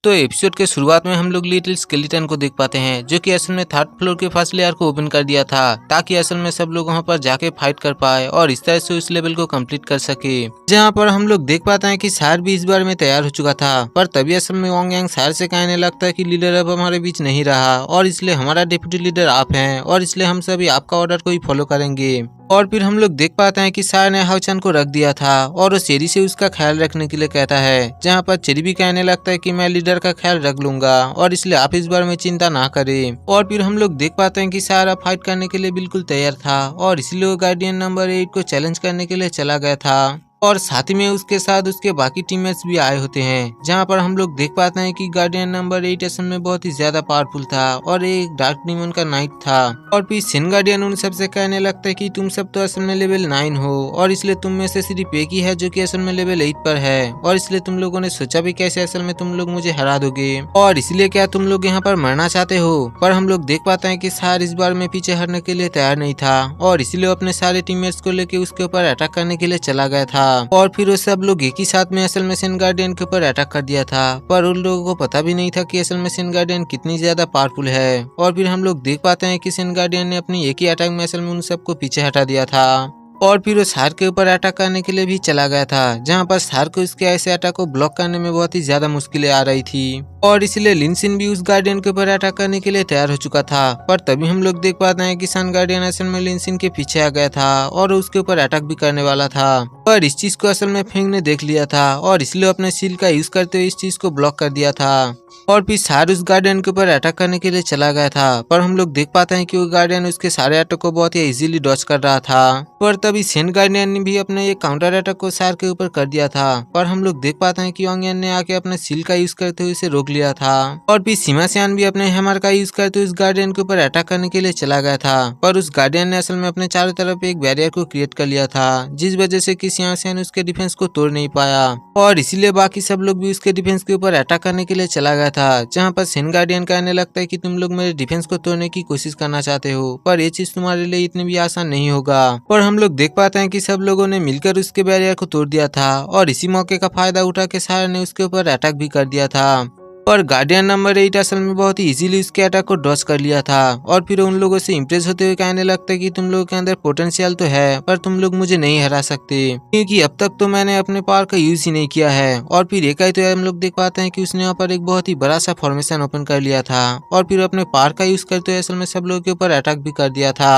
तो एपिसोड के शुरुआत में हम लोग लिटिल स्केलेटन को देख पाते हैं, जो कि असल में थर्ड फ्लोर के फर्स्ट लेयर को ओपन कर दिया था ताकि असल में सब लोग वहां पर जाके फाइट कर पाए और इस तरह से उस लेवल को कंप्लीट कर सके। जहां पर हम लोग देख पाते हैं कि सार भी इस बार में तैयार हो चुका था, पर तभी असल में वांग यांग सार से कहने लगता है कि लीडर अब हमारे बीच नहीं रहा और इसलिए हमारा डिप्टी लीडर आप हैं और इसलिए हम सभी आपका ऑर्डर को ही फॉलो करेंगे। और फिर हम लोग देख पाते हैं कि सार ने हाउचन को रख दिया था और वो चेरी से उसका ख्याल रखने के लिए कहता है, जहां पर चेरी भी कहने लगता है कि मैं लीडर का ख्याल रख लूंगा और इसलिए आप इस बार में चिंता ना करें। और फिर हम लोग देख पाते हैं कि सार अब फाइट करने के लिए बिल्कुल तैयार था और इसलिए वो गार्डियन नंबर 8 को चैलेंज करने के लिए चला गया था और साथ ही में उसके साथ उसके बाकी टीममेट्स भी आए होते हैं। जहां पर हम लोग देख पाते हैं कि गार्डियन नंबर 8 असल में बहुत ही ज्यादा पावरफुल था और एक डार्क डीमन का नाइट था। और फिर सिन गार्डियन उन सबसे कहने लगता है कि तुम सब तो असल में लेवल 9 हो और इसलिए तुम में से सिर्फ एक ही है जो कि असल में लेवल 8 पर है और इसलिए तुम लोगों ने सोचा भी कैसे असल में तुम लोग मुझे हरा दोगे और इसलिए क्या तुम लोग यहाँ पर मरना चाहते हो। पर हम लोग देख पाते हैं कि सार इस बार में पीछे हटने के लिए तैयार नहीं था और इसलिए अपने सारे टीममेट्स को लेकर उसके ऊपर अटैक करने के लिए चला गया था। और फिर सब लोग एक ही साथ में असल में सिन गार्डियन के ऊपर अटैक कर दिया था, पर उन लोगों को पता भी नहीं था कि असल में सिन गार्डियन कितनी ज्यादा पावरफुल है। और फिर हम लोग देख पाते हैं कि सिन गार्डियन ने अपनी एक ही अटैक में असल में उन सबको पीछे हटा दिया था और फिर वो सार के ऊपर अटैक करने के लिए भी चला गया था, जहां पर सार को इसके ऐसे अटैक को ब्लॉक करने में बहुत ही ज्यादा मुश्किलें आ रही थी और इसलिए लिनसिन भी उस गार्डियन के ऊपर अटैक करने के लिए तैयार हो चुका था। पर तभी हम लोग देख पाते हैं कि सन गार्डियन असल में लिनसिन के पीछे आ गया था और उसके ऊपर अटैक भी करने वाला था, पर इस चीज को असल में फेंग ने देख लिया था और इसलिए अपने सील का यूज करते हुए इस चीज को ब्लॉक कर दिया था और फिर सार उस गार्डियन के ऊपर अटैक करने के लिए चला गया था। पर हम लोग देख पाते हैं कि वो गार्डियन उसके सारे अटैक को बहुत ही इजीली डॉज कर रहा था, पर तभी सेन गार्डियन ने भी अपने ये काउंटर अटैक को सार के ऊपर कर दिया था। पर हम लोग देख पाते हैं कि वांग ने आके अपने सील का यूज करते हुए उसे रोक लिया था और फिर सीमासियान भी अपने हैमर का यूज करते हुए उस गार्डियन के ऊपर अटैक करने के लिए चला गया था, पर उस गार्डियन ने असल में अपने चारों तरफ एक बैरियर को क्रिएट कर लिया था, जिस वजह से कि सीमासियान उसके डिफेंस को तोड़ नहीं पाया और इसीलिए बाकी सब लोग भी उसके डिफेंस के ऊपर अटैक करने के लिए चला गया था। जहां पर सेन गार्डियन कहने लगता है कि तुम लोग मेरे डिफेंस को तोड़ने की कोशिश करना चाहते हो, पर ये चीज तुम्हारे लिए इतनी भी आसान नहीं होगा। पर हम लोग देख पाते हैं कि सब लोगों ने मिलकर उसके बैरियर को तोड़ दिया था और इसी मौके का फायदा उठा के सार ने उसके ऊपर अटैक भी कर दिया था और गार्डियन नंबर 8 असल में बहुत ही इजीली उसके अटैक को डॉज कर लिया था और फिर उन लोगों से इम्प्रेस होते हुए कहने लगता है कि तुम लोगों के अंदर पोटेंशियल तो है, पर तुम लोग मुझे नहीं हरा सकते क्योंकि अब तक तो मैंने अपने पावर का यूज ही नहीं किया है। और फिर एक ही तो हम लोग देख पाते हैं कि उसने वहाँ पर एक बहुत ही बड़ा सा फॉर्मेशन ओपन कर लिया था और फिर अपने पावर का यूज करते हुए असल में सब लोगों के ऊपर अटैक भी कर दिया था।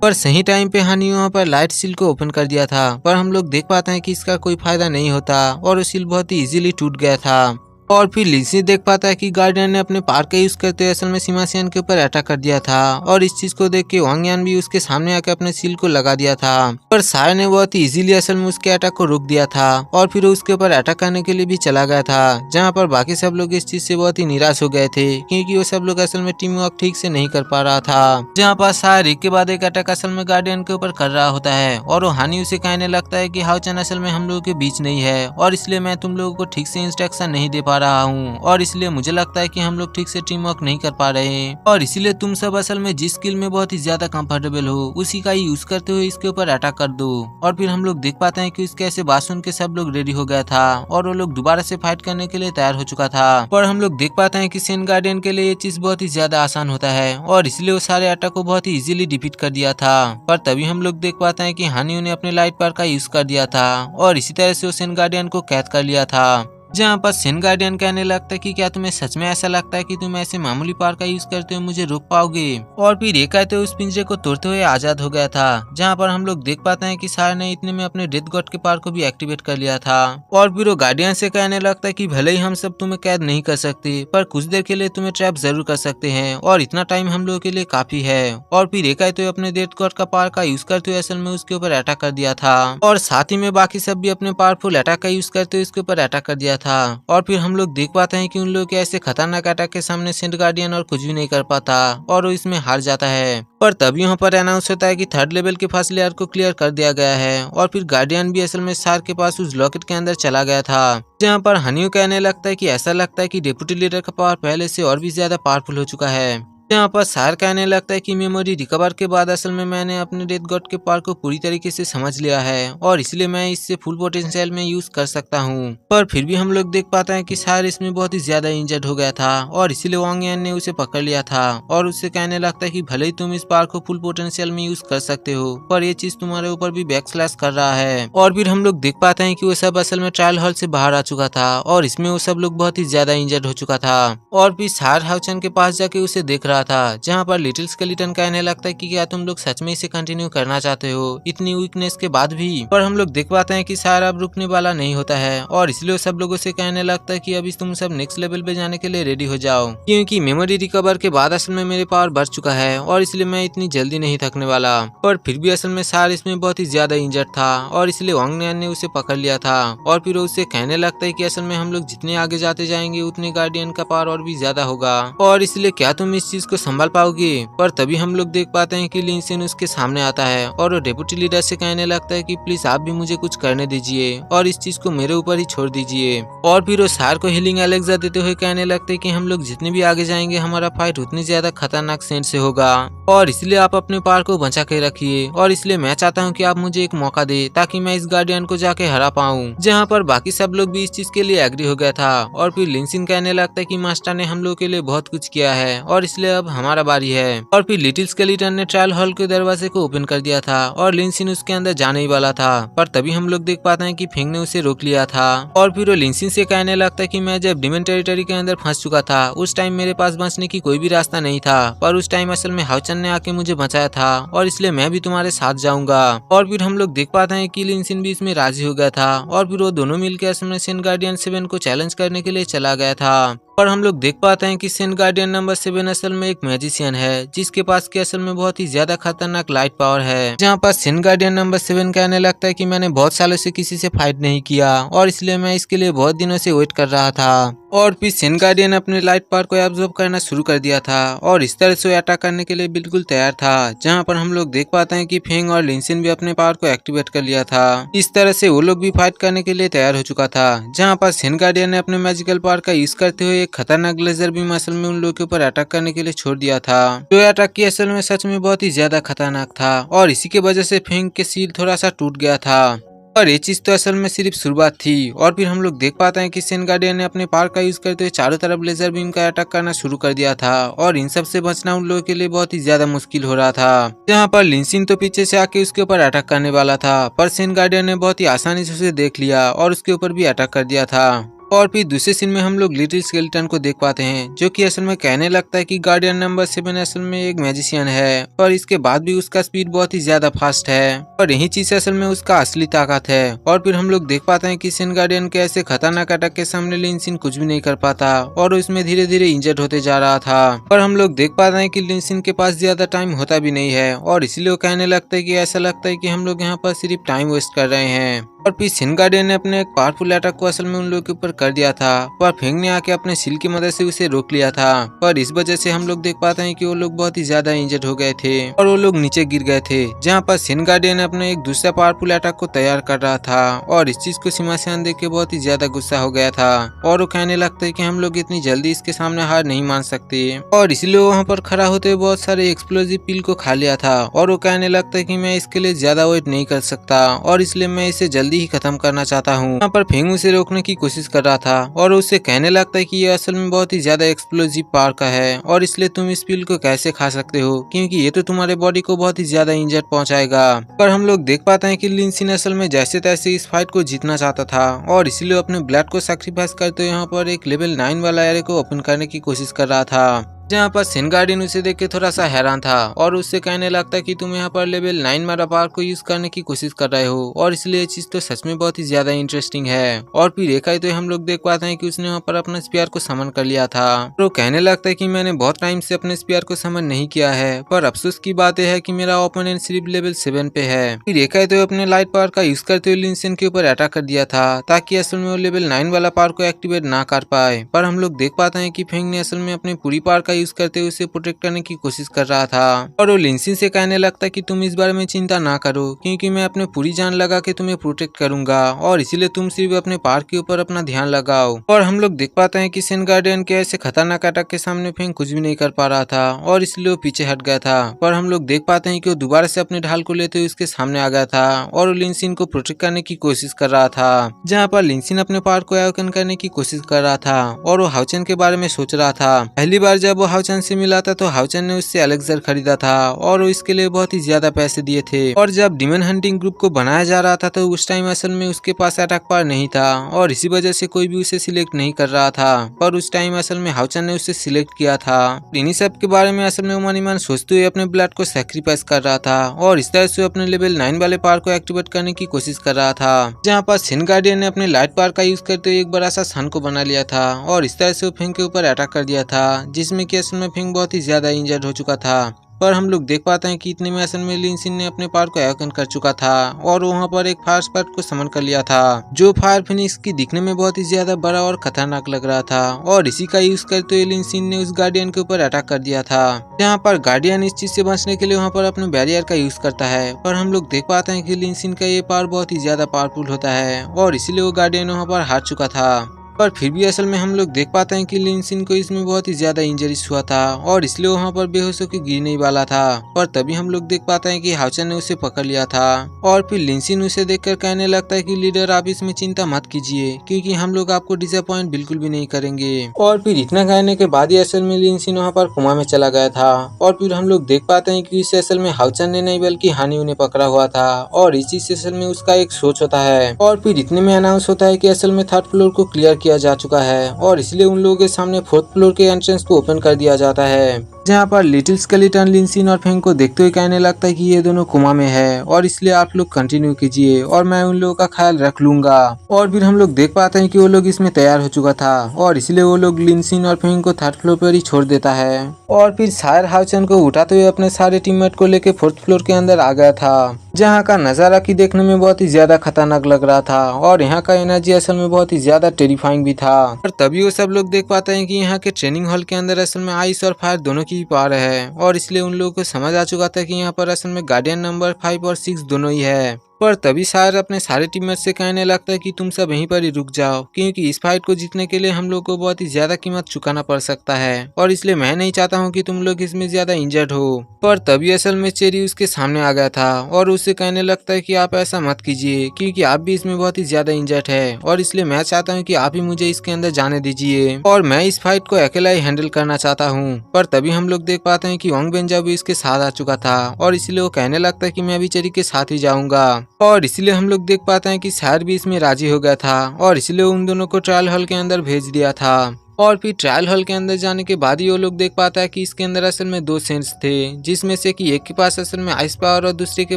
पर सही टाइम पे हानि वहाँ पर लाइट सील को ओपन कर दिया था, पर हम लोग देख पाते हैं कि इसका कोई फायदा नहीं होता और वो सील बहुत ही इजीली टूट गया था। और फिर लिनसी देख पाता है कि गार्डियन ने अपने पावर का यूज करते हुए असल में सीमासियान के ऊपर अटैक कर दिया था और इस चीज को देख के वांग यान भी उसके सामने आकर अपने सील को लगा दिया था, पर सार ने बहुत ही इजीली असल में उसके अटैक को रोक दिया था और फिर उसके ऊपर अटैक करने के लिए भी चला गया था। जहाँ पर बाकी सब लोग इस चीज से बहुत ही निराश हो गए थे क्योंकि वो सब लोग असल में टीम वर्क ठीक से नहीं कर पा रहा था। जहाँ पर सार एक के बाद एक अटैक असल में गार्डियन के ऊपर कर रहा होता है और वो हानि उसे कहने लगता है कि हाउचन असल में हम लोगों के बीच नहीं है और इसलिए मैं तुम लोगों को ठीक से इंस्ट्रक्शन नहीं दे पा रहा हूँ और इसलिए मुझे लगता है कि हम लोग ठीक से टीम वर्क नहीं कर पा रहे हैं और इसीलिए तुम सब असल में जिस स्किल में बहुत ही ज्यादा कंफर्टेबल हो उसी का ही यूज करते हुए इसके ऊपर अटैक कर दो। और फिर हम लोग देख पाते हैं कि उसके ऐसे बात सुन के सब लोग रेडी हो गया था और वो लोग दोबारा से फाइट करने के लिए तैयार हो चुका था। पर हम लोग देख पाते हैं कि सेन गार्डियन के लिए ये चीज बहुत ही ज्यादा आसान होता है और इसलिए वो सारे अटैक को बहुत ही इजीली डिफीट कर दिया था। पर तभी हम लोग देख पाते हैं कि हानि ने अपने लाइट पावर का यूज कर दिया था और इसी तरह से वो सेन गार्डियन को कैद कर लिया था। जहाँ पर सेन गार्डियन कहने लगता है कि क्या तुम्हें सच में ऐसा लगता है कि तुम ऐसे मामूली पावर का यूज करते हुए मुझे रोक पाओगे। और फिर एक कहते हुए उस पिंजरे को तोड़ते हुए आजाद हो गया था। जहाँ पर हम लोग देख पाते हैं कि सार ने इतने में अपने डेथ गॉड के पावर को भी एक्टिवेट कर लिया था और फिर वो गार्डियन से कहने लगता है कि भले ही हम सब तुम्हें कैद नहीं कर सकते, पर कुछ देर के लिए तुम्हें ट्रैप जरूर कर सकते हैं और इतना टाइम हम लोगों के लिए काफी है। और फिर एक कहते हुए अपने डेथ गॉड का पावर का यूज करते हुए असल में उसके ऊपर अटैक कर दिया था और साथ ही में बाकी सब भी अपने पावरफुल अटैक का यूज करते हुए उसके ऊपर अटैक कर दिया था। और फिर हम लोग देख पाते हैं कि उन लोगों के ऐसे खतरनाक अटैक के सामने सेंट गार्डियन और कुछ भी नहीं कर पाता और वो इसमें हार जाता है। पर तभी यहाँ पर अनाउंस होता है कि थर्ड लेवल के फर्स्ट लेयर को क्लियर कर दिया गया है और फिर गार्डियन भी असल में सार के पास उस लॉकेट के अंदर चला गया था। जहाँ पर हनियो कहने लगता है कि ऐसा लगता है कि डिप्टी लीडर का पावर पहले से और भी ज्यादा पावरफुल हो चुका है। यहाँ पर सार कहने लगता है कि मेमोरी रिकवर के बाद असल में मैंने अपने डेथ गॉड के पावर को पूरी तरीके से समझ लिया है और इसलिए मैं इससे फुल पोटेंशियल में यूज कर सकता हूँ। पर फिर भी हम लोग देख पाते हैं कि सार इसमें बहुत ही ज्यादा इंजर्ड हो गया था और इसीलिए वांग यान ने उसे पकड़ लिया था और उससे कहने लगता है कि भले ही तुम इस पावर को फुल पोटेंशियल में यूज कर सकते हो पर ये चीज तुम्हारे ऊपर भी बैक स्लैश कर रहा है। और फिर हम लोग देख पाते हैं कि वो सब असल में ट्रायल हॉल से बाहर आ चुका था और इसमें वो सब लोग बहुत ही ज्यादा इंजर्ड हो चुका था और फिर सार हाउचन के पास जाके उसे देख रहा था, जहाँ पर लिटिल स्केलेटन कहने लगता है कि क्या तुम लोग सच में इसे कंटिन्यू करना चाहते हो इतनी वीकनेस के बाद भी। पर हम लोग देख पाते हैं कि सार अब रुकने वाला नहीं होता है और इसलिए सब लोगों से कहने लगता है कि अभी तुम सब नेक्स्ट लेवल पे जाने के लिए रेडी हो जाओ, क्योंकि मेमोरी रिकवर के बाद असल में मेरे पावर बढ़ चुका है और इसलिए मैं इतनी जल्दी नहीं थकने वाला। पर फिर भी असल में सार इसमें बहुत ही ज्यादा इंजर्ड था और इसलिए वांग यान ने उसे पकड़ लिया था और फिर उससे कहने लगता है कि असल में हम लोग जितने आगे जाते जाएंगे उतने गार्डियन का पावर और भी ज्यादा होगा और इसलिए क्या तुम इस चीज को संभाल पाओगे। पर तभी हम लोग देख पाते हैं कि लिन सिन उसके सामने आता है और वो डेप्यूटी लीडर से कहने लगता है कि प्लीज आप भी मुझे कुछ करने दीजिए और इस चीज को मेरे ऊपर ही छोड़ दीजिए। और फिर वो सार को हीलिंग एलेक्सा देते हुए कहने लगते हैं कि हम लोग जितने भी आगे जाएंगे हमारा फाइट उतनी ज्यादा खतरनाक सेंट से होगा और इसलिए आप अपने पावर को बचा के रखिए और इसलिए मैं चाहता हूँ कि आप मुझे एक मौका दे ताकि मैं इस गार्डियन को जाके हरा पाऊँ। जहाँ पर बाकी सब लोग भी इस चीज के लिए एग्री हो गया था और फिर लिनसिन कहने लगता है कि मास्टर ने हम लोग के लिए बहुत कुछ किया है और इसलिए अब हमारा बारी है। और फिर लिटिल स्केलेटन ने ट्रायल हॉल के दरवाजे को ओपन कर दिया था और लिनसिन उसके अंदर जाने ही वाला था, पर तभी हम लोग देख पाते हैं कि फेंग ने उसे रोक लिया था और फिर वो लिनसिन से कहने लगता है कि मैं जब डिमन टेरिटरी के अंदर फंस चुका था उस टाइम मेरे पास बचने की कोई भी रास्ता नहीं था, पर उस टाइम असल में हाउचन ने आके मुझे बचाया था और इसलिए मैं भी तुम्हारे साथ जाऊंगा। और फिर हम लोग देख पाते हैं कि लिनसिन भी इसमें राजी हो गया था और फिर वो दोनों मिलकर असल में सेन गार्डियन 7 को चैलेंज करने के लिए चला गया था। पर हम लोग देख पाते हैं कि सेन गार्डियन नंबर 7 असल में एक मैजिशियन है जिसके पास की असल में बहुत ही ज्यादा खतरनाक लाइट पावर है, जहाँ पर सेन गार्डियन नंबर 7 कहने लगता है कि मैंने बहुत सालों से किसी से फाइट नहीं किया और इसलिए मैं इसके लिए बहुत दिनों से वेट कर रहा था। और फिर सेन गार्डियन अपने लाइट पावर को एब्जॉर्ब करना शुरू कर दिया था और इस तरह से अटैक करने के लिए बिल्कुल तैयार था, जहाँ पर हम लोग देख पाते हैं कि फेंग और लिनसिन भी अपने पावर को एक्टिवेट कर लिया था। इस तरह से वो लोग भी फाइट करने के लिए तैयार हो चुका था, जहाँ पर सेन गार्डियन ने अपने मैजिकल पावर का यूज करते हुए एक खतरनाक लेजर बीम असल में उन लोगों के ऊपर अटैक करने के लिए छोड़ दिया था, जो अटैक की असल में सच में बहुत ही ज्यादा खतरनाक था और इसी के वजह से फेंग के सील थोड़ा सा टूट गया था। और ये चीज तो असल में सिर्फ शुरुआत थी और फिर हम लोग देख पाते हैं कि सेन गार्डियन ने अपने पावर का यूज करते हुए चारों तरफ लेजर बीम का अटैक करना शुरू कर दिया था और इन सब से बचना उन लोगों के लिए बहुत ही ज्यादा मुश्किल हो रहा था, जहाँ पर लिनसिन तो पीछे से आके उसके ऊपर अटैक करने वाला था, पर सेन गार्डियन ने बहुत ही आसानी से उसे देख लिया और उसके ऊपर भी अटैक कर दिया था। और फिर दूसरे सीन में हम लोग लिटिल स्केलेटन को देख पाते हैं जो कि असल में कहने लगता है कि गार्डियन नंबर 7 असल में एक मैजिशियन है और इसके बाद भी उसका स्पीड बहुत ही ज्यादा फास्ट है और यही चीज असल में उसका असली ताकत है। और फिर हम लोग देख पाते हैं कि सेन गार्डियन के ऐसे खतरनाक अटैक के सामने लिनसिन कुछ भी नहीं कर पाता और उसमें धीरे धीरे इंजर्ड होते जा रहा था। पर हम लोग देख पाते हैं कि लिनसिन के पास ज्यादा टाइम होता भी नहीं है और इसलिए वो कहने लगता है कि ऐसा लगता है कि हम लोग यहाँ पर सिर्फ टाइम वेस्ट कर रहे हैं। और फिर सेन गार्डियन ने अपने एक पावरफुल अटैक को असल में उन लोगों के ऊपर कर दिया था, पर फेंग ने आके अपने सील की मदद से उसे रोक लिया था। पर इस वजह से हम लोग देख पाते हैं कि वो लोग बहुत ही ज्यादा इंजर्ड हो गए थे और वो लोग नीचे गिर गए थे, जहाँ पर सेन गार्डियन अपने एक दूसरा पावरफुल अटैक को तैयार कर रहा था और इस चीज को सिमासियान देख के बहुत ही ज्यादा गुस्सा हो गया था और वो कहने लगता है कि हम लोग इतनी जल्दी इसके सामने हार नहीं मान सकते और इसलिए वहाँ पर खड़ा होते हुए बहुत सारे एक्सप्लोजिव पिल को खा लिया था और वो कहने लगता है कि मैं इसके लिए ज्यादा वेट नहीं कर सकता और इसलिए मैं इसे जल्दी ही खत्म करना चाहता हूँ। यहाँ पर फेंग उसे रोकने की कोशिश कर रहा था और उससे कहने लगता है कि ये असल में बहुत ही ज्यादा एक्सप्लोजिव पावर का है और इसलिए तुम इस पिल को कैसे खा सकते हो, क्योंकि ये तो तुम्हारे बॉडी को बहुत ही ज्यादा इंजर्ड पहुंचाएगा। पर हम लोग देख पाते हैं कि लिनसिन असल में जैसे तैसे इस फाइट को जीतना चाहता था और इसीलिए अपने ब्लड को सैक्रिफाइस करते हुए यहाँ पर एक लेवल 9 वाला एरे को ओपन करने की कोशिश कर रहा था, जहाँ पर सेन गार्डियन उसे देख के थोड़ा सा हैरान था और उससे कहने लगता है कि तुम यहाँ पर लेवल 9 वाला पावर को यूज करने की कोशिश कर रहे हो और इसलिए ये चीज तो सच में बहुत ही ज्यादा इंटरेस्टिंग है। और फिर एक ही तो हम लोग देख पाते हैं कि उसने वहाँ पर अपना स्पीयर को समन कर लिया था और वो कहने लगता है कि मैंने बहुत टाइम से अपने स्पीयर को समन नहीं किया है, पर अफसोस की बात यह है कि मेरा ओपोनेंट सिर्फ लेवल 7 पे है। फिर एक ही तो अपने लाइट पावर का यूज करते हुए लिनसिन के ऊपर अटैक कर दिया था ताकि असल में वो लेवल 9 वाला पावर को एक्टिवेट ना कर पाए। पर हम लोग देख पाते हैं कि फेंग ने असल में अपनी पूरी पावर का यूज करते हुए उसे प्रोटेक्ट करने की कोशिश कर रहा था। और वो लिंसिन से कहने लगता कि तुम इस बारे में चिंता ना करो, क्योंकि मैं अपने पूरी जान लगा के तुम्हें प्रोटेक्ट करूंगा और इसीलिए तुम सिर्फ अपने पार्क के ऊपर अपना ध्यान लगाओ। और हम लोग देख पाते हैं कि सेन गार्डियन के ऐसे खतरनाक अटैक के सामने फेंग कुछ भी नहीं कर पा रहा था और इसलिए वो पीछे हट गया था। पर हम लोग देख पाते हैं कि वो दोबारा से अपने ढाल को लेते हुए उसके सामने आ गया था और वो लिंसिन को प्रोटेक्ट करने की कोशिश कर रहा था। जहाँ पर लिंसिन अपने पावर को अवेकन करने की कोशिश कर रहा था और वो हाउचेन के बारे में सोच रहा था। पहली बार जब वो हाउचेन से मिला था तो हाउचेन ने उससे एलेक्सर खरीदा था और वो इसके लिए बहुत ही ज्यादा पैसे दिए थे। और जब डिमन हंटिंग ग्रुप को बनाया जा रहा था तो उस टाइम असल में उसके पास अटैक पावर नहीं था और इसी वजह से कोई भी उसे सिलेक्ट नहीं कर रहा था। पर उस टाइम असल में हाउचेन ने उसे सिलेक्ट किया था। इन्हीं सब के बारे में असल में मन ही मन सोचते हुए अपने ब्लड को सैक्रिफाइस कर रहा था और इस तरह से अपने लेवल 9 वाले पावर को एक्टिवेट करने की कोशिश कर रहा था। जहाँ पर सेन गार्डियन ने अपने लाइट पावर का यूज करते हुए एक बड़ा सा सन को बना लिया था और इस तरह से वो फेंग के ऊपर अटैक कर दिया था, जिसमें कि असल में फेंग बहुत ही ज्यादा इंजर्ड हो चुका था। पर हम लोग देख पाते हैं कि इतने में असल में लिंसिन ने अपने पावर को अवेकन कर चुका था और वहाँ पर एक फायर स्पाइट को समन कर लिया था, जो फायर फिनिक्स की दिखने में बहुत ही ज्यादा बड़ा और खतरनाक लग रहा था। और इसी का यूज करते हुए लिंसिन ने उस गार्डियन के ऊपर अटैक कर दिया था। जहाँ पर गार्डियन इस चीज से बचने के लिए वहाँ पर अपने बैरियर का यूज करता है। पर हम लोग देख पाते हैं कि लिंसिन का ये पावर बहुत ही ज्यादा पावरफुल होता है और इसीलिए वो गार्डियन वहाँ पर हार चुका था। पर फिर भी असल में हम लोग देख पाते हैं कि लिंसिन को इसमें बहुत ही ज्यादा इंजरीज हुआ था और इसलिए वहाँ पर बेहोश होकर गिरने ही वाला था। पर तभी हम लोग देख पाते हैं कि हाउचेन ने उसे पकड़ लिया था और फिर लिंसिन उसे देखकर कहने लगता है कि लीडर आप इसमें चिंता मत कीजिए, क्योंकि हम लोग आपको डिसअपॉइंट बिल्कुल भी नहीं करेंगे। और फिर इतना कहने के बाद ही असल में लिंसिन वहाँ पर कोमा में चला गया था। और फिर हम लोग देख पाते हैं कि इसे असल में हाउचेन ने नहीं बल्कि हानी उन्हें पकड़ा हुआ था और इसी से असल में उसका एक सोच होता है। और फिर इतने में अनाउंस होता है कि असल में 3rd फ्लोर को क्लियर किया जा चुका है और इसलिए उन लोगों के सामने 4th फ्लोर के एंट्रेंस को ओपन कर दिया जाता है। जहाँ पर लिटिल स्केलेटन लिंसिन और फेंग को देखते हुए कहने लगता है कि ये दोनों कोमा में है और इसलिए आप लोग कंटिन्यू कीजिए और मैं उन लोगों का ख्याल रख लूंगा। और फिर हम लोग देख पाते हैं कि वो लोग इसमें तैयार हो चुका था और इसलिए वो लोग लिंसिन और फेंग को 3rd फ्लोर पर ही छोड़ देता है। और फिर शायर हाउचेन को उठाते हुए अपने सारे टीममेट को लेकर 4th फ्लोर के अंदर आ गया था, जहाँ का नजारा की देखने में बहुत ही ज्यादा खतरनाक लग रहा था और यहाँ का एनर्जी असल में बहुत ही ज्यादा टेरिफाइंग भी था। और तभी वो सब लोग देख पाते हैं कि यहाँ के ट्रेनिंग हॉल के अंदर असल में आइस और फायर दोनों की पावर है और इसलिए उन लोगों को समझ आ चुका था कि यहाँ पर असल में गार्डियन नंबर 5 और 6 दोनों ही है। पर तभी शायर अपने सारे टीममेट से कहने लगता है कि तुम सब यहीं पर ही रुक जाओ, क्योंकि इस फाइट को जीतने के लिए हम लोग को बहुत ही ज्यादा कीमत चुकाना पड़ सकता है और इसलिए मैं नहीं चाहता हूँ कि तुम लोग इसमें ज्यादा इंजर्ड हो। पर तभी असल में चेरी उसके सामने आ गया था और उससे कहने लगता है कि आप ऐसा मत कीजिए, क्योंकि आप भी इसमें बहुत ही ज्यादा इंजर्ड है और इसलिए मैं चाहता हूँ कि आप ही मुझे इसके अंदर जाने दीजिए और मैं इस फाइट को अकेला ही हैंडल करना चाहता हूँ। पर तभी हम लोग देख पाते हैं कि वांग बेंजाओ भी इसके साथ आ चुका था और इसलिए वो कहने लगता है कि मैं भी चेरी के साथ ही जाऊंगा। और इसलिए हम लोग देख पाते हैं कि शायर भी इसमें राजी हो गया था और इसलिए उन दोनों को ट्रायल हॉल के अंदर भेज दिया था। और फिर ट्रायल हॉल के अंदर जाने के बाद ही वो लोग देख पाता है कि इसके अंदर असल में 2 सेंट्स थे, जिसमें से कि एक के पास असल में आइस पावर और दूसरे के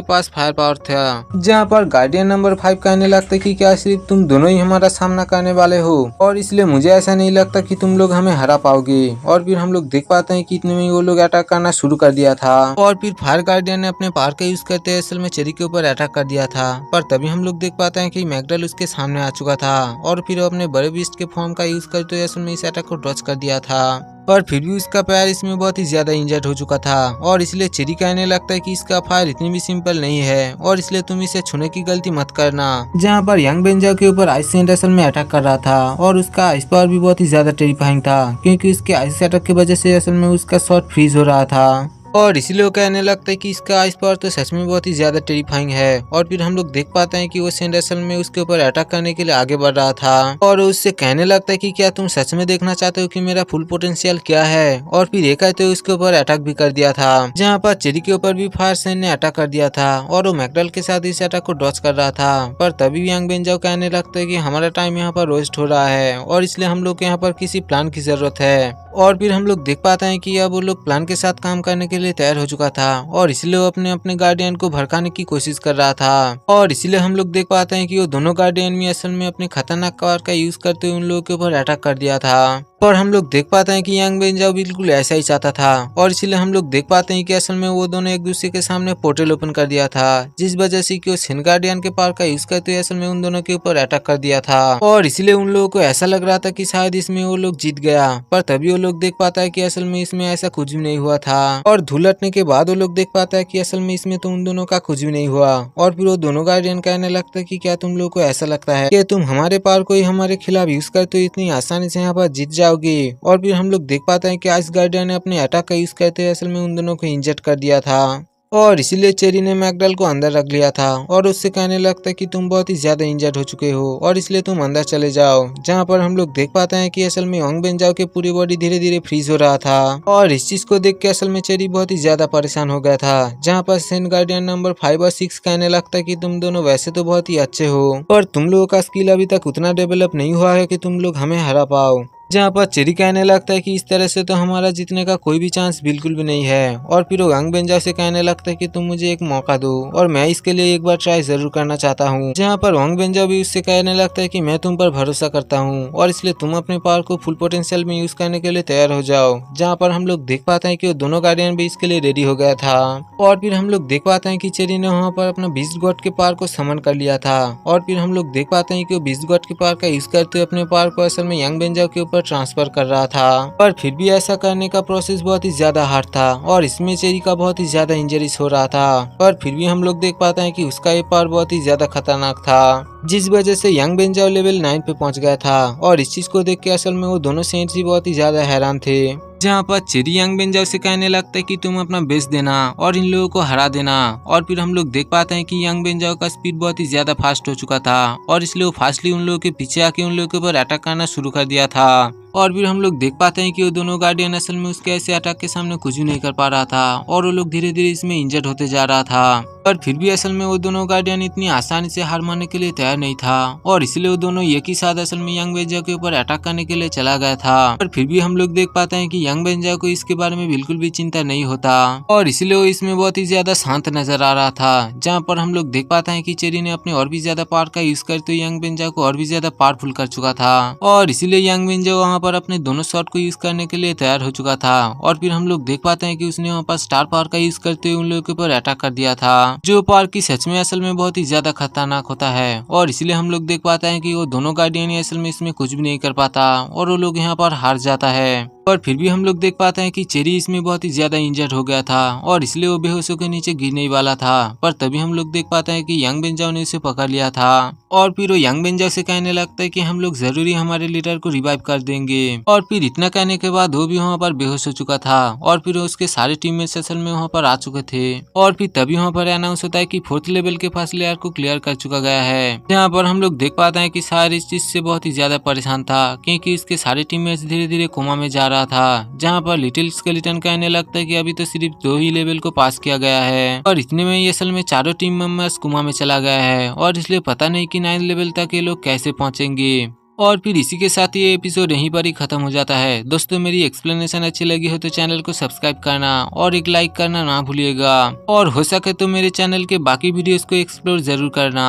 पास फायर पावर था। जहाँ पर गार्डियन नंबर 5 कहने लगता है कि क्या सिर्फ तुम दोनों ही हमारा सामना करने वाले हो और इसलिए मुझे ऐसा नहीं लगता कि तुम लोग हमें हरा पाओगे। और फिर हम लोग देख पाते हैं कि इतने में वो लोग अटैक करना शुरू कर दिया था और फिर फायर गार्डियन ने अपने पावर का यूज करते हुए असल में चेरी के ऊपर अटैक कर दिया था। पर तभी हम लोग देख पाते हैं कि मैकडल उसके सामने आ चुका था और फिर वो अपने बड़े बीस्ट के फॉर्म का यूज करते हुए असल में इस अटैक को डॉच कर दिया था। पर फिर भी उसका पैर इसमें बहुत ही ज्यादा इंजर्ड हो चुका था और इसलिए चेरी कहने लगता है कि इसका फायर इतनी भी सिंपल नहीं है और इसलिए तुम इसे छूने की गलती मत करना। जहाँ पर यंग बेंजाओ के ऊपर आइस सेंट असल में अटैक कर रहा था और उसका आइस पावर भी बहुत ही ज्यादा टेरिफाइंग था, क्योंकि उसके आइस अटैक की वजह से असल में उसका शॉट फ्रीज हो रहा था और इसलिए वो कहने लगता है कि इसका आइस पावर तो सच में बहुत ही ज्यादा टेरिफाइंग है। और फिर हम लोग देख पाते हैं कि वो सेंट असल में उसके ऊपर अटैक करने के लिए आगे बढ़ रहा था और उससे कहने लगता है कि क्या तुम सच में देखना चाहते हो कि मेरा फुल पोटेंशियल क्या है। और फिर ये कहते हुए उसके ऊपर अटैक भी कर दिया था, जहाँ पर चेरी के ऊपर भी फायर सेंट ने अटैक कर दिया था और वो मैकडल के साथ इस अटैक को डॉच कर रहा था। पर तभी यंग बेंजाओ कहने लगता है कि हमारा टाइम यहाँ पर रोस्ट हो रहा है और इसलिए हम लोग यहाँ पर किसी प्लान की जरूरत है। और फिर हम लोग देख पाते हैं कि अब वो लोग प्लान के साथ काम करने के लिए तैयार हो चुका था और इसलिए वो अपने अपने गार्डियन को भड़काने की कोशिश कर रहा था। और इसलिए हम लोग देख पाते हैं कि वो दोनों गार्डियन में असल में अपने खतरनाक पावर का यूज करते हुए उन लोगों के ऊपर अटैक कर दिया था। और हम लोग देख पाते हैं कि यांग बेंजाओ बिल्कुल ऐसा ही चाहता था और इसीलिए हम लोग देख पाते हैं कि असल में वो दोनों एक दूसरे के सामने पोर्टल ओपन कर दिया था, जिस वजह से कि वो सिन गार्डियन के पावर का यूज करते हुए असल में उन दोनों के ऊपर अटैक कर दिया था और इसीलिए उन लोगों को ऐसा लग रहा था कि शायद इसमें वो लोग जीत गया। पर तभी वो लोग देख पाता है कि असल में इसमें ऐसा कुछ भी नहीं हुआ था और धूल हटने के बाद वो लोग देख पाता है कि असल में इसमें तो उन दोनों का कुछ भी नहीं हुआ। और फिर वो दोनों गार्डियन कहने लगता है कि क्या तुम लोग को ऐसा लगता है कि तुम हमारे पावर को ही हमारे खिलाफ यूज करते हो इतनी आसानी से यहाँ पर जीत जाओगे। और फिर हम लोग देख पाते हैं कि आइस गार्डियन ने अपने अटैक का यूज करते हुए असल में उन दोनों को इंजर्ड कर दिया था और इसीलिए चेरी ने मैकडल को अंदर रख लिया था और उससे कहने लगता है कि तुम बहुत ही ज्यादा इंजर्ड हो चुके हो और इसलिए तुम अंदर चले जाओ। जहां पर हम लोग देख पाते हैं कि असल में यांग बेंजाओ के पूरी बॉडी धीरे धीरे फ्रीज हो रहा था और इस चीज को देख के असल में चेरी बहुत ही ज्यादा परेशान हो गया था। जहां पर सेन गार्डियन नंबर 5 और 6 कहने लगता है कि तुम दोनों वैसे तो बहुत ही अच्छे हो पर तुम लोगों का स्किल अभी तक उतना डेवलप नहीं हुआ है कि तुम लोग हमें हरा पाओ। जहाँ पर चेरी कहने लगता है कि इस तरह से तो हमारा जीतने का कोई भी चांस बिल्कुल भी नहीं है और फिर वो यांग बेंजाओ से कहने लगता है कि तुम मुझे एक मौका दो और मैं इसके लिए एक बार ट्राई जरूर करना चाहता हूँ। जहाँ पर यांग बेंजाओ भी उससे कहने लगता है कि मैं तुम पर भरोसा करता हूँ और इसलिए तुम अपने पावर को फुल पोटेंशियल में यूज करने के लिए तैयार हो जाओ। जहाँ पर हम लोग देख पाते हैं कि वो दोनों गार्डियन भी इसके लिए रेडी हो गया था और फिर हम लोग देख पाते हैं कि चेरी ने वहाँ पर अपना बीस्ट गॉड के पावर को समन कर लिया था और फिर हम लोग देख पाते हैं कि वो बीस्ट गॉड के पावर का यूज करते हुए अपने पावर को असल में यांग बेंजाओ के ऊपर ट्रांसफर कर रहा था। पर फिर भी ऐसा करने का प्रोसेस बहुत ही ज्यादा हार्ड था और इसमें चेरी का बहुत ही ज्यादा इंजरीज हो रहा था। पर फिर भी हम लोग देख पाते हैं कि उसका ये पावर बहुत ही ज्यादा खतरनाक था, जिस वजह से यांग बेंजाओ लेवल 9 पे पहुंच गया था और इस चीज को देख के असल में वो दोनों सेंट्स भी बहुत ही ज्यादा हैरान थे। जहाँ पर चेरी यांग बेंजाओ से कहने लगता है कि तुम अपना बेस्ट देना और इन लोगों को हरा देना। और फिर हम लोग देख पाते हैं कि यांग बेंजाओ का स्पीड बहुत ही ज्यादा फास्ट हो चुका था और इसलिए वो फास्टली उन लोगों के पीछे आके उन लोगों के ऊपर अटैक करना शुरू कर दिया था। और फिर हम लोग देख पाते हैं कि वो दोनों गार्डियन असल में उसके ऐसे अटैक के सामने कुछ भी नहीं कर पा रहा था और वो लोग धीरे धीरे इसमें इंजर्ड होते जा रहा था। पर फिर भी असल में वो दोनों गार्डियन इतनी आसानी से हार मानने के लिए तैयार नहीं था और इसलिए वो दोनों एक ही साथ असल में यांग बेंजाओ के ऊपर अटैक करने के लिए चला गया था। पर फिर भी हम लोग देख पाते हैं कि यांग बेंजाओ को इसके बारे में बिल्कुल भी चिंता नहीं होता और इसलिए वो इसमें बहुत ही ज्यादा शांत नजर आ रहा था। जहाँ पर हम लोग देख पाते हैं कि चेरी ने अपने और भी ज्यादा पावर का यूज करते हुए यांग बेंजाओ को और भी ज्यादा पावरफुल कर चुका था और इसीलिए यांग बेंजाओ वहाँ पर अपने दोनों शॉट को यूज करने के लिए तैयार हो चुका था। और फिर हम लोग देख पाते हैं कि उसने वहाँ पर स्टार पावर का यूज करते हुए उन लोगों के ऊपर अटैक कर दिया था, जो पावर की सच में असल में बहुत ही ज्यादा खतरनाक होता है। और इसलिए हम लोग देख पाते हैं कि वो दोनों गार्डियन असल में इसमें कुछ भी नहीं कर पाता और वो लोग यहाँ पर हार जाता है। पर फिर भी हम लोग देख पाते हैं कि चेरी इसमें बहुत ही ज्यादा इंजर्ड हो गया था और इसलिए वो बेहोश होकर नीचे गिरने ही वाला था। पर तभी हम लोग देख पाते हैं कि यांग बेंजाओ ने उसे पकड़ लिया था और फिर वो यांग बेंजाओ से कहने लगता है कि हम लोग जरूरी हमारे लीडर को रिवाइव कर देंगे। और फिर इतना कहने के बाद वो भी वहाँ पर बेहोश हो चुका था और फिर उसके सारे टीममेट्स असल में वहाँ पर आ चुके थे। और फिर तभी वहाँ पर अनाउंस होता है कि 4th लेवल के फर्स्ट लेयर को क्लियर कर चुका गया है। जहाँ पर हम लोग देख पाते हैं कि सारे इस चीज से बहुत ही ज्यादा परेशान था क्योंकि इसके सारे टीममेट्स धीरे धीरे कोमा में जा रहा था। जहाँ पर लिटिल स्केलेटन कहने लगता है कि अभी तो सिर्फ 2 ही लेवल को पास किया गया है और इतने में ये असल में चारों टीम मेंबर्स कोमा में चला गया है और इसलिए पता नहीं कि 9 लेवल तक ये लोग कैसे पहुंचेंगे। और फिर इसी के साथ ये एपिसोड यहीं पर ही खत्म हो जाता है। दोस्तों मेरी एक्सप्लेनेशन अच्छी लगी हो तो चैनल को सब्सक्राइब करना और एक लाइक करना ना भूलिएगा और हो सके तो मेरे चैनल के बाकी वीडियोस को एक्सप्लोर जरूर करना।